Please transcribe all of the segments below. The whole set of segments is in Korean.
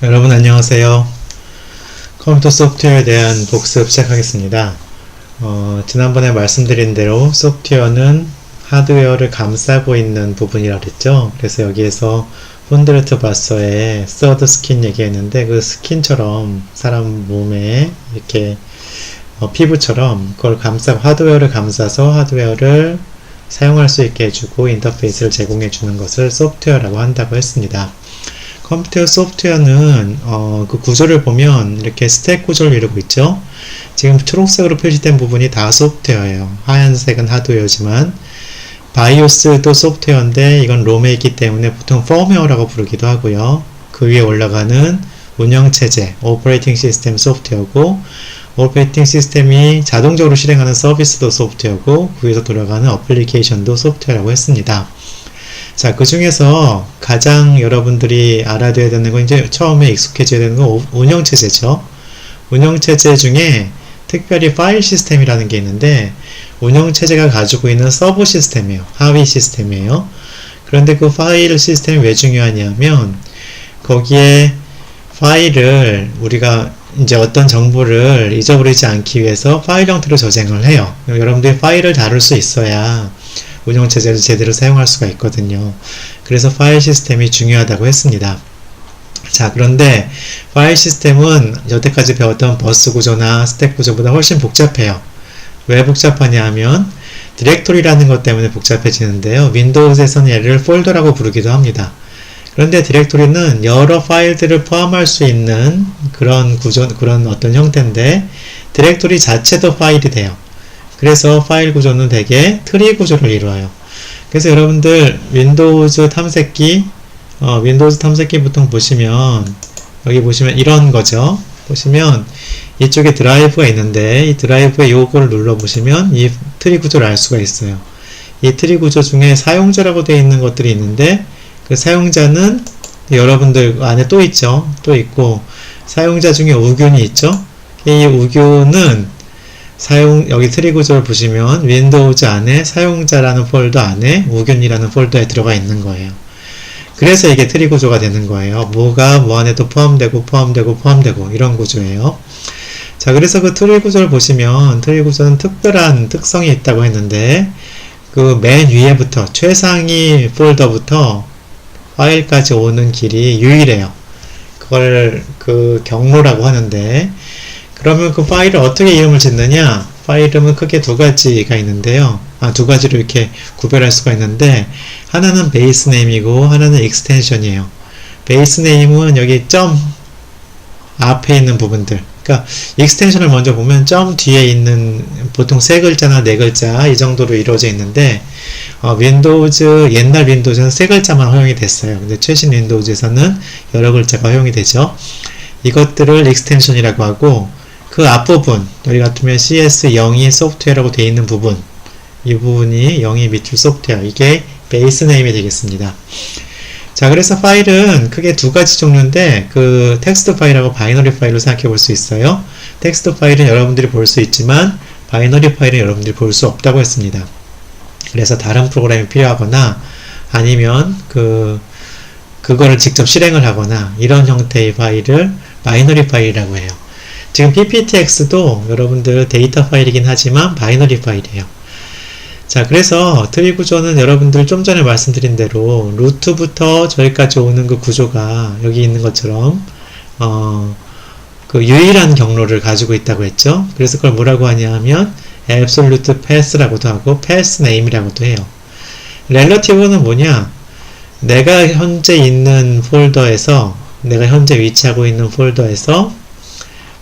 여러분 안녕하세요. 컴퓨터 소프트웨어에 대한 복습 시작하겠습니다. 지난번에 말씀드린 대로 소프트웨어는 하드웨어를 감싸고 있는 부분이라고 그랬죠. 그래서 여기에서 폰드레트 바서의 서드 스킨 얘기했는데, 그 스킨처럼 사람 몸에 이렇게 피부처럼 그걸 감싸고 하드웨어를 감싸서 하드웨어를 사용할 수 있게 해주고 인터페이스를 제공해 주는 것을 소프트웨어라고 한다고 했습니다. 컴퓨터 소프트웨어는 그 구조를 보면 이렇게 스택 구조를 이루고 있죠. 지금 초록색으로 표시된 부분이 다 소프트웨어예요. 하얀색은 하드웨어지만 바이오스도 소프트웨어인데 이건 롬에 있기 때문에 보통 펌웨어라고 부르기도 하고요. 그 위에 올라가는 운영체제, 오퍼레이팅 시스템 소프트웨어고, 오퍼레이팅 시스템이 자동적으로 실행하는 서비스도 소프트웨어고, 그 위에서 돌아가는 어플리케이션도 소프트웨어라고 했습니다. 자, 그 중에서 가장 여러분들이 알아둬야 되는 건, 이제 처음에 익숙해져야 되는 건 운영체제죠. 운영체제 중에 특별히 파일 시스템이라는 게 있는데, 운영체제가 가지고 있는 서브 시스템이에요. 하위 시스템이에요. 그런데 그 파일 시스템이 왜 중요하냐면, 거기에 파일을 우리가 이제 어떤 정보를 잊어버리지 않기 위해서 파일 형태로 저장을 해요. 여러분들이 파일을 다룰 수 있어야 운영체제를 제대로 사용할 수가 있거든요. 그래서 파일 시스템이 중요하다고 했습니다. 자, 그런데 파일 시스템은 여태까지 배웠던 버스 구조나 스택 구조보다 훨씬 복잡해요. 왜 복잡하냐 하면 디렉토리라는 것 때문에 복잡해지는데요. 윈도우에서는 얘를 폴더라고 부르기도 합니다. 그런데 디렉토리는 여러 파일들을 포함할 수 있는 그런 구조, 그런 어떤 형태인데, 디렉토리 자체도 파일이 돼요. 그래서 파일 구조는 대개 트리 구조를 이루어요. 그래서 여러분들 윈도우즈 탐색기 보통 보시면, 여기 보시면 이런 거죠. 보시면 이쪽에 드라이브가 있는데, 이 드라이브에 요거를 눌러 보시면 이 트리 구조를 알 수가 있어요. 이 트리 구조 중에 사용자라고 되어 있는 것들이 있는데, 그 사용자는 여러분들 안에 또 있죠. 또 있고, 사용자 중에 우균이 있죠. 이 우균은 여기 트리 구조를 보시면 윈도우즈 안에 사용자라는 폴더 안에 우균이라는 폴더에 들어가 있는 거예요. 그래서 이게 트리 구조가 되는 거예요. 뭐가 뭐 안에도 포함되고 이런 구조예요. 자, 그래서 그 트리 구조를 보시면, 트리 구조는 특별한 특성이 있다고 했는데, 그 맨 위에부터 최상위 폴더부터 파일까지 오는 길이 유일해요. 그걸 그 경로라고 하는데, 그러면 그 파일을 어떻게 이름을 짓느냐? 파일 이름은 크게 두 가지가 있는데요. 두 가지로 이렇게 구별할 수가 있는데, 하나는 베이스 네임이고 하나는 익스텐션이에요. 베이스 네임은 여기 점 앞에 있는 부분들, 그러니까 익스텐션을 먼저 보면 점 뒤에 있는 보통 세 글자나 네 글자 이 정도로 이루어져 있는데, 옛날 윈도우즈는 세 글자만 허용이 됐어요. 근데 최신 윈도우즈에서는 여러 글자가 허용이 되죠. 이것들을 익스텐션이라고 하고, 그 앞부분, 여기 같으면 CS02 소프트웨어라고 되어 있는 부분, 이 부분이 02 밑줄 소프트웨어, 이게 베이스 네임이 되겠습니다. 자, 그래서 파일은 크게 두 가지 종류인데, 그 텍스트 파일하고 바이너리 파일로 생각해 볼 수 있어요. 텍스트 파일은 여러분들이 볼 수 있지만 바이너리 파일은 여러분들이 볼 수 없다고 했습니다. 그래서 다른 프로그램이 필요하거나, 아니면 그거를 직접 실행을 하거나, 이런 형태의 파일을 바이너리 파일이라고 해요. 지금 pptx도 여러분들 데이터 파일이긴 하지만 바이너리 파일이에요. 자, 그래서 트리 구조는 여러분들 좀 전에 말씀드린 대로 루트부터 저기까지 오는 그 구조가 여기 있는 것처럼 그 유일한 경로를 가지고 있다고 했죠. 그래서 그걸 뭐라고 하냐 하면 absolute path라고도 하고 path name이라고도 해요. relative는 뭐냐? 내가 현재 있는 폴더에서, 내가 현재 위치하고 있는 폴더에서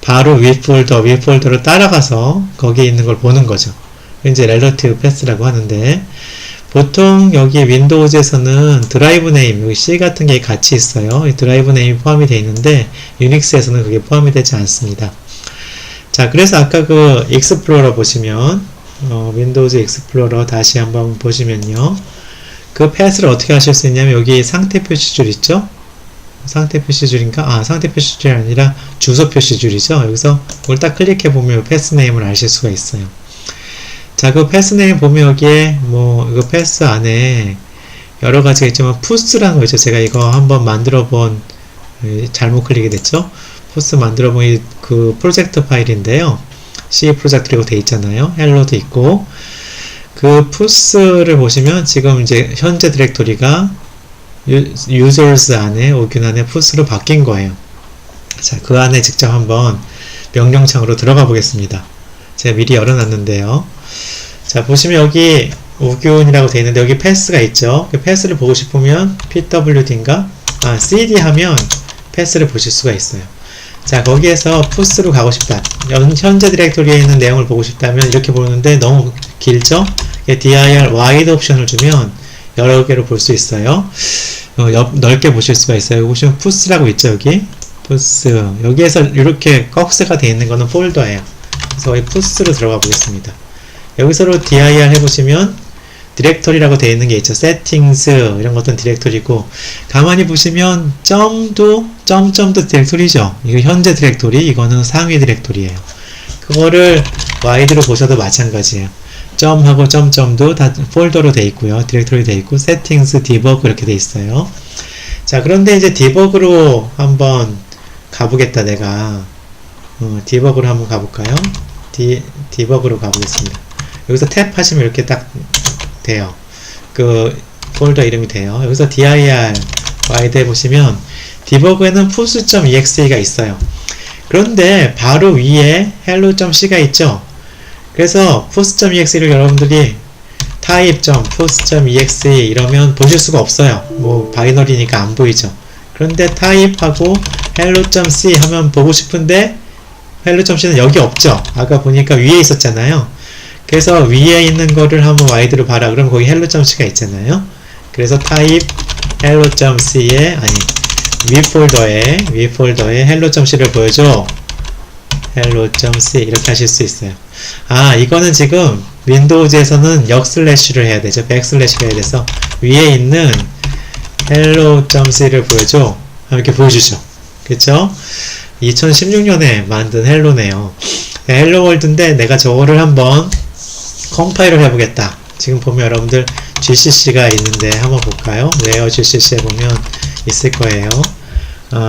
바로 위 폴더로 따라가서 거기에 있는 걸 보는 거죠. 이제 relative path라고 하는데, 보통 여기 윈도우즈에서는 드라이브 네임, 여기 C 같은 게 같이 있어요. 이 드라이브 네임이 포함이 되어 있는데, 유닉스에서는 그게 포함이 되지 않습니다. 자, 그래서 아까 그 익스플로러 보시면, 윈도우즈 익스플로러 다시 한번 보시면요. 그 path를 어떻게 하실 수 있냐면, 여기 상태 표시줄 있죠? 상태 표시줄인가? 상태 표시줄이 아니라 주소 표시줄이죠. 여기서 그걸 딱 클릭해 보면 패스 네임을 아실 수가 있어요. 자, 그 패스 네임 보면 여기에 이거 패스 안에 여러 가지가 있지만 푸스라는 거 있죠. 제가 이거 한번 만들어 본 잘못 클릭이 됐죠? 푸스 만들어 보니 그 프로젝트 파일인데요. C 프로젝트라고 되어 있잖아요. 헬로도 있고. 그 푸스를 보시면 지금 이제 현재 디렉토리가 users 안에 오균 안에 푸스로 바뀐 거예요. 자, 그 안에 직접 한번 명령창으로 들어가 보겠습니다. 제가 미리 열어놨는데요. 자, 보시면 여기 우균이라고 되어 있는데 여기 패스가 있죠. 그 패스를 보고 싶으면 pwd인가? cd 하면 패스를 보실 수가 있어요. 자, 거기에서 푸스로 가고 싶다. 현재 디렉토리에 있는 내용을 보고 싶다면 이렇게 보는데 너무 길죠? dir wide 옵션을 주면 여러 개로 볼 수 있어요. 넓게 보실 수가 있어요. 여기 보시면 푸스라고 있죠, 여기. 푸스. 여기에서 이렇게 꺽쇠가 되어 있는 거는 폴더예요. 그래서 거기 푸스로 들어가 보겠습니다. 여기서로 dir 해보시면 디렉토리라고 되어 있는 게 있죠. 세팅스 이런 것들은 디렉토리고, 가만히 보시면 점도 디렉토리죠. 이거 현재 디렉토리, 이거는 상위 디렉토리예요. 그거를 와이드로 보셔도 마찬가지예요. 점하고 점도 다 폴더로 되어 있고요. 디렉토리 되어 있고, 세팅스, 디버그 이렇게 되어 있어요. 자, 그런데 이제 디버그로 한번 가보겠다, 내가. 디버그로 한번 가볼까요? 디버그로 가보겠습니다. 여기서 탭 하시면 이렇게 딱 돼요. 그 폴더 이름이 돼요. 여기서 dir wide 해보시면 디버그에는 push.exe가 있어요. 그런데 바로 위에 hello.c가 있죠. 그래서 push.exe를 여러분들이 type.push.exe 이러면 보실 수가 없어요. 뭐 바이너리니까 안 보이죠. 그런데 type하고 hello.c 하면 보고 싶은데 hello.c는 여기 없죠. 아까 보니까 위에 있었잖아요. 그래서 위에 있는 거를 한번 와이드로 봐라. 그럼 거기 hello.c가 있잖아요. 그래서 type hello.c에 위 폴더에 hello.c를 보여줘. hello.c 이렇게 하실 수 있어요. 이거는 지금 윈도우즈에서는 역슬래시를 해야 되죠. 백슬래시를 해야 돼서 위에 있는 hello.c를 보여줘. 이렇게 보여주죠. 그쵸? 2016년에 만든 헬로네요. 헬로 월드인데 내가 저거를 한번 컴파일을 해보겠다. 지금 보면 여러분들 GCC가 있는데 한번 볼까요? where GCC에 보면 있을 거예요.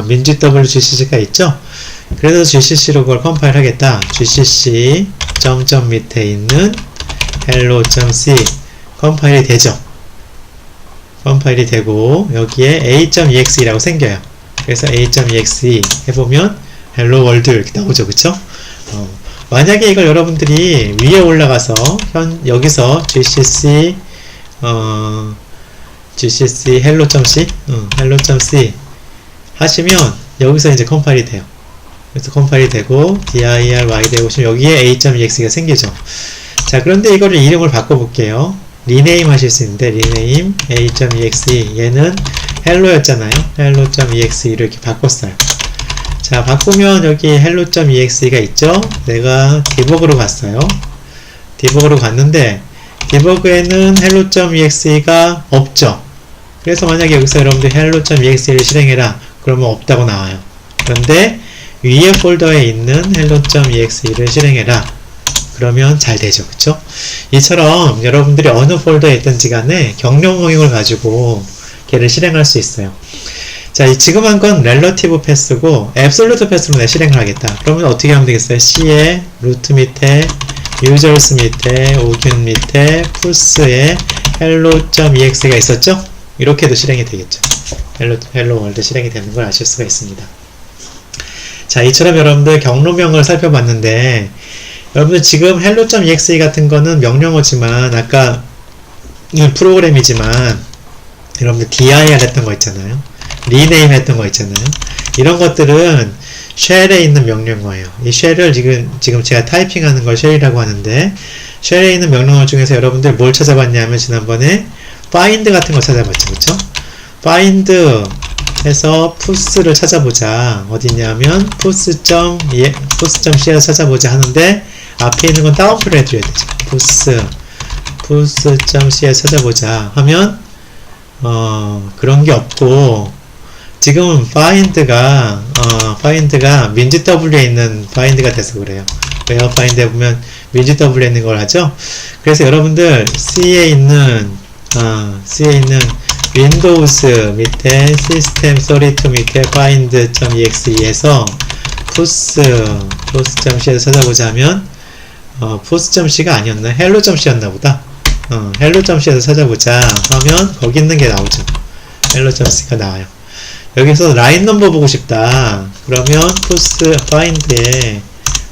민지W GCC가 있죠? 그래서 GCC로 그걸 컴파일 하겠다. GCC 점점 밑에 있는 hello.c 컴파일이 되죠. 컴파일이 되고 여기에 a.exe라고 생겨요. 그래서 a.exe 해보면 hello world 이렇게 나오죠. 그쵸? 만약에 이걸 여러분들이 위에 올라가서 여기서 gcc hello.c hello.c 하시면 여기서 이제 컴파일이 돼요. 그래서 컴파일이 되고 dir wide 해보시면 여기에 a.exe가 생기죠. 자, 그런데 이거를 이름을 바꿔볼게요. 리네임 하실 수 있는데 리네임 a.exe 얘는 hello였잖아요. hello.exe를 이렇게 바꿨어요. 자, 바꾸면 여기 hello.exe가 있죠. 내가 디버그로 갔어요. 디버그로 갔는데 디버그에는 hello.exe가 없죠. 그래서 만약에 여기서 여러분들 hello.exe를 실행해라 그러면 없다고 나와요. 그런데 위에 폴더에 있는 hello.exe를 실행해라 그러면 잘 되죠. 그쵸? 이처럼 여러분들이 어느 폴더에 있든지 간에 경로모형을 가지고 걔를 실행할 수 있어요. 자, 지금 한 건 렐러티브 패스고 앱솔루트 패스로 내가 실행을 하겠다. 그러면 어떻게 하면 되겠어요? C에 루트 밑에 users 밑에 오균 밑에 푸스에 hello.exe가 있었죠? 이렇게도 실행이 되겠죠. hello world 실행이 되는 걸 아실 수가 있습니다. 자, 이처럼 여러분들 경로명을 살펴봤는데 여러분들 지금 hello.exe 같은 거는 명령어지만 아까 프로그램이지만 여러분들 dir 했던 거 있잖아요. 리네임 했던 거 있잖아요. 이런 것들은 쉘에 있는 명령어예요. 이 쉘을 지금 제가 타이핑하는 걸 쉘이라고 하는데 쉘에 있는 명령어 중에서 여러분들 뭘 찾아봤냐면 지난번에 find 같은 거 찾아봤죠. 그쵸? find 해서 푸스를 찾아보자. 어디냐면 push.c에서 찾아보자 하는데 앞에 있는 건 다운표를 해드려야 되죠. push.c에서 찾아보자 하면 그런 게 없고 지금은 find가 민지W에 있는 find가 돼서 그래요. where find에 보면 민지W에 있는 걸 하죠. 그래서 여러분들 C에 있는 윈도우즈 밑에 system32 밑에 find.exe에서 post.c에서 찾아보자면 post.c가 아니었나? hello.c였나 보다. hello.c에서 찾아보자 하면 거기 있는 게 나오죠. hello.c가 나와요. 여기서 라인 넘버 보고 싶다. 그러면 post find에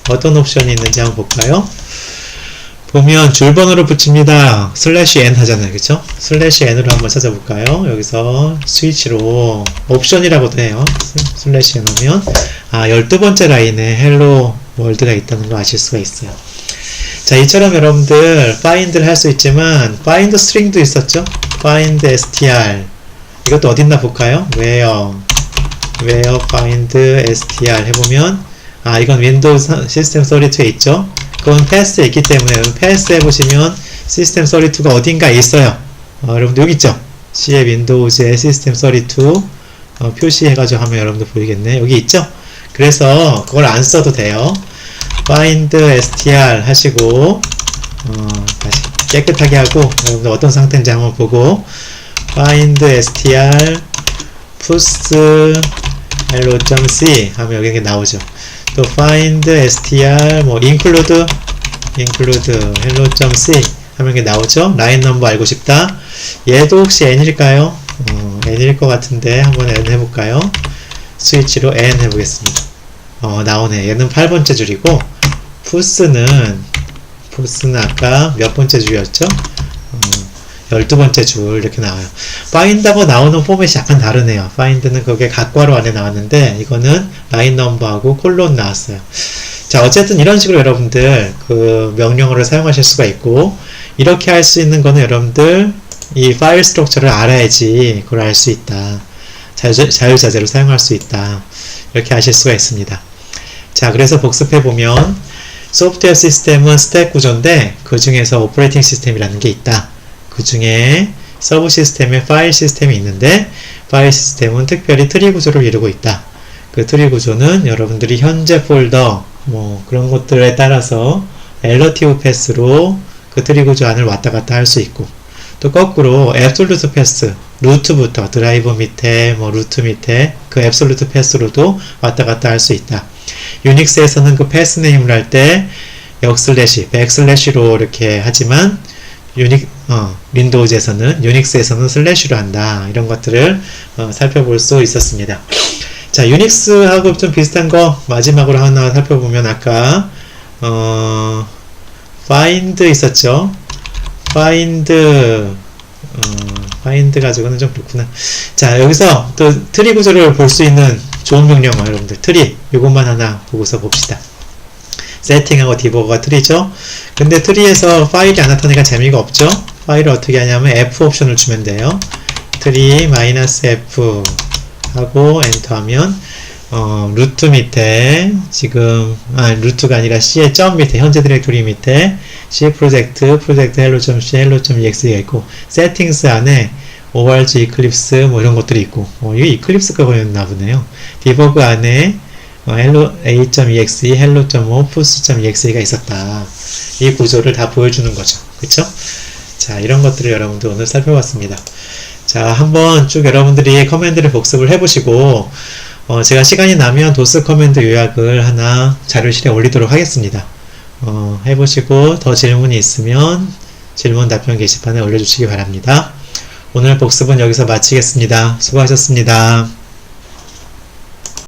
어떤 옵션이 있는지 한번 볼까요? 보면 줄번호를 붙입니다. /n 하잖아요. 그쵸? /n으로 한번 찾아볼까요? 여기서 스위치로 옵션이라고도 해요. /n 하면 12번째 라인에 헬로 월드가 있다는 거 아실 수가 있어요. 자, 이처럼 여러분들 find를 할 수 있지만 find string도 있었죠? find str 이것도 어딨나 볼까요? where find str 해보면 이건 윈도우즈 system32에 있죠? 그건 패스에 있기 때문에 패스 해보시면 system32가 어딘가에 있어요. 여러분들 여기 있죠? C의 윈도우즈의 system32 표시해가지고 하면 여러분들 보이겠네. 여기 있죠? 그래서 그걸 안 써도 돼요. find str 하시고 다시 깨끗하게 하고 여러분들 어떤 상태인지 한번 보고 find str push hello.c 하면 여기 나오죠. 또 find str include hello.c 하면 이게 나오죠. 라인 넘버 알고 싶다. 얘도 혹시 n일까요? n일 것 같은데 한번 n 해볼까요? 스위치로 n 해보겠습니다. 나오네. 얘는 8번째 줄이고 push는 아까 몇 번째 줄이었죠? 12번째 줄 이렇게 나와요. find하고 나오는 포맷이 약간 다르네요. find는 그게 갓괄호 안에 나왔는데 이거는 라인 넘버하고 콜론 나왔어요. 자, 어쨌든 이런 식으로 여러분들 그 명령어를 사용하실 수가 있고 이렇게 할 수 있는 거는 여러분들 이 파일 스트럭처를 알아야지 그걸 알 수 있다. 자유자재로 사용할 수 있다. 이렇게 아실 수가 있습니다. 자, 그래서 복습해보면 소프트웨어 시스템은 스택 구조인데 그 중에서 오퍼레이팅 시스템이라는 게 있다. 그 중에 서브 시스템에 파일 시스템이 있는데 파일 시스템은 특별히 트리 구조를 이루고 있다. 그 트리 구조는 여러분들이 현재 폴더 그런 것들에 따라서 렐러티브 패스로 그 트리 구조 안을 왔다 갔다 할 수 있고 또 거꾸로 앱솔루트 패스 루트부터 드라이브 밑에 루트 밑에 그 앱솔루트 패스로도 왔다 갔다 할 수 있다. 유닉스에서는 그 패스 네임을 할 때 역슬래시, 백슬래시로 이렇게 하지만 윈도우즈에서는 유닉스에서는 슬래시로 한다. 이런 것들을 살펴볼 수 있었습니다. 자, 유닉스하고 좀 비슷한 거 마지막으로 하나 살펴보면 아까 find 있었죠. find 가지고는 좀 그렇구나. 자, 여기서 또 트리 구조를 볼 수 있는 좋은 명령어 여러분들 트리 요것만 하나 보고서 봅시다. 세팅하고 디버거가 트리죠. 근데 트리에서 파일이 안 나타나니까 재미가 없죠. 파일을 어떻게 하냐면 F 옵션을 주면 돼요. 트리 -F 하고 엔터 하면 루트 밑에 지금 루트가 아니라 C의 점 밑에 현재 디렉토리 밑에 C 프로젝트 hello.c hello.exe가 있고 세팅스 안에 org 이클립스 이런 것들이 있고 이게 이클립스가 거였나 보네요. 디버그 안에 hello a.exe hello.o push.exe가 있었다. 이 구조를 다 보여주는 거죠. 그쵸? 자, 이런 것들을 여러분들 오늘 살펴봤습니다. 자, 한번 쭉 여러분들이 커맨드를 복습을 해보시고 제가 시간이 나면 도스 커맨드 요약을 하나 자료실에 올리도록 하겠습니다. 해보시고 더 질문이 있으면 질문 답변 게시판에 올려주시기 바랍니다. 오늘 복습은 여기서 마치겠습니다. 수고하셨습니다.